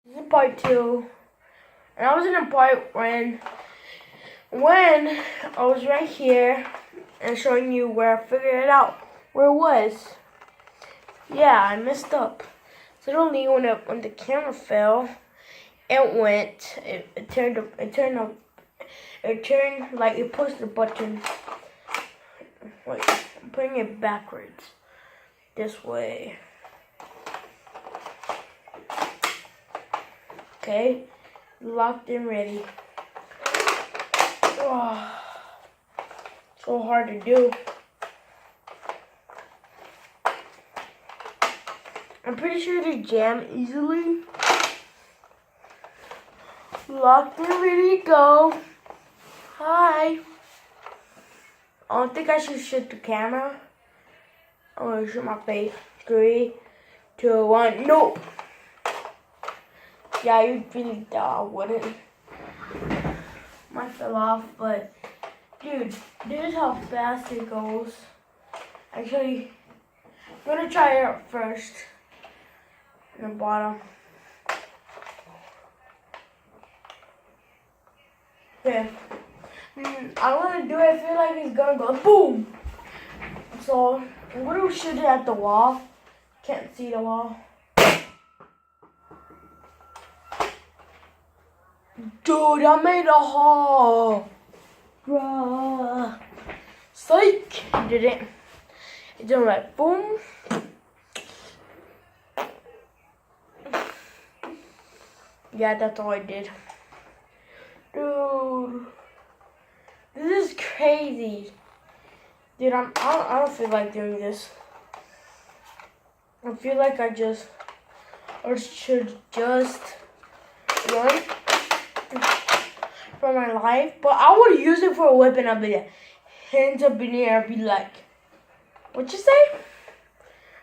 This is part 2. And I was in a part when I was right here and showing you where I figured it out, where it was. Yeah, I messed up. Suddenly when the camera fell, it turned like it pushed the button. Wait, I'm putting it backwards. This way. Okay, locked and ready. Oh, so hard to do. I'm pretty sure they jam easily. Locked and ready to go. Hi. I don't think I should shoot the camera. I'm gonna shoot my face. 3, 2, 1. Nope. Yeah, you'd really thought I wouldn't. Mine fell off, but dude, this is how fast it goes. Actually, I'm gonna try it out first. In the bottom. Okay. I want to do it. I feel like it's gonna go boom. So I'm gonna shoot it at the wall. Can't see the wall. Dude, I made a hole. Bruh. Psych. Didn't. It didn't like boom. Yeah, that's all I did. Dude. This is crazy. Dude, I don't feel like doing this. I feel like should just run for my life. But I would use it for a weapon. I'd be like, hands up in the air. I'd be like, what you say?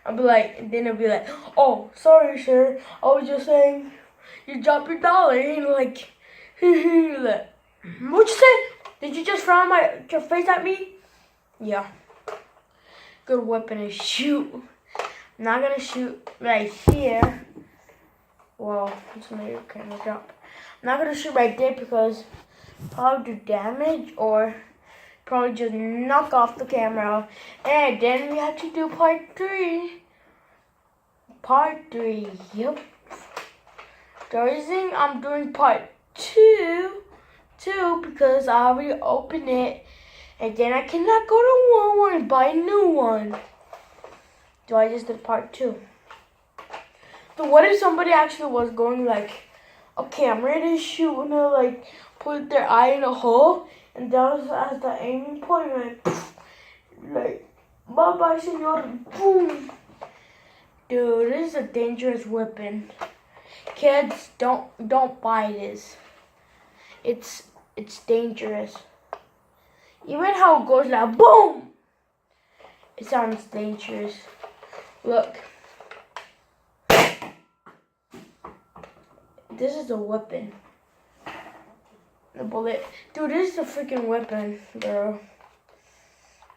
I'd be like, and then I'd be like, oh, sorry, sir. I was just saying, you dropped your dollar. And like, like, what you say? Did you just throw your face at me? Yeah. Good weapon to shoot. I'm not gonna shoot right here. Well, let's make your camera drop. I'm not gonna shoot right there because probably do damage or probably just knock off the camera. And then we have to do part 3. Part 3, yep. The reason I'm doing part 2 because I already opened it and then I cannot go to Walmart and buy a new one. So I just did part 2. So what if somebody actually was going like, okay, I'm ready to shoot, and they'll like put their eye in a hole and that was as the aiming point, like bye bye senor, boom. Dude, this is a dangerous weapon. Kids, don't buy this. It's dangerous. Even how it goes like boom, it sounds dangerous. Look. This is a weapon. The bullet. Dude, this is a freaking weapon, bro.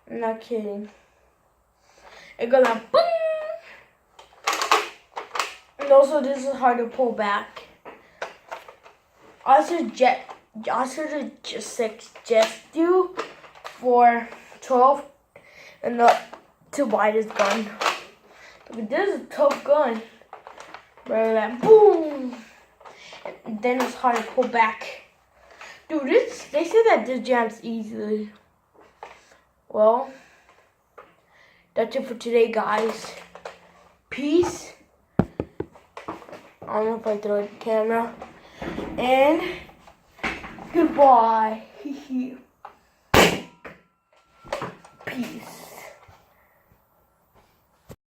I'm not kidding. It goes like boom. And also this is hard to pull back. I suggest you for 12 and up to buy this gun. Look, this is a tough gun. Bro, like boom. And then it's hard to pull back. Dude, they say that this jams easily. Well, that's it for today, guys. Peace. I don't know if I throw the camera. And goodbye. Peace.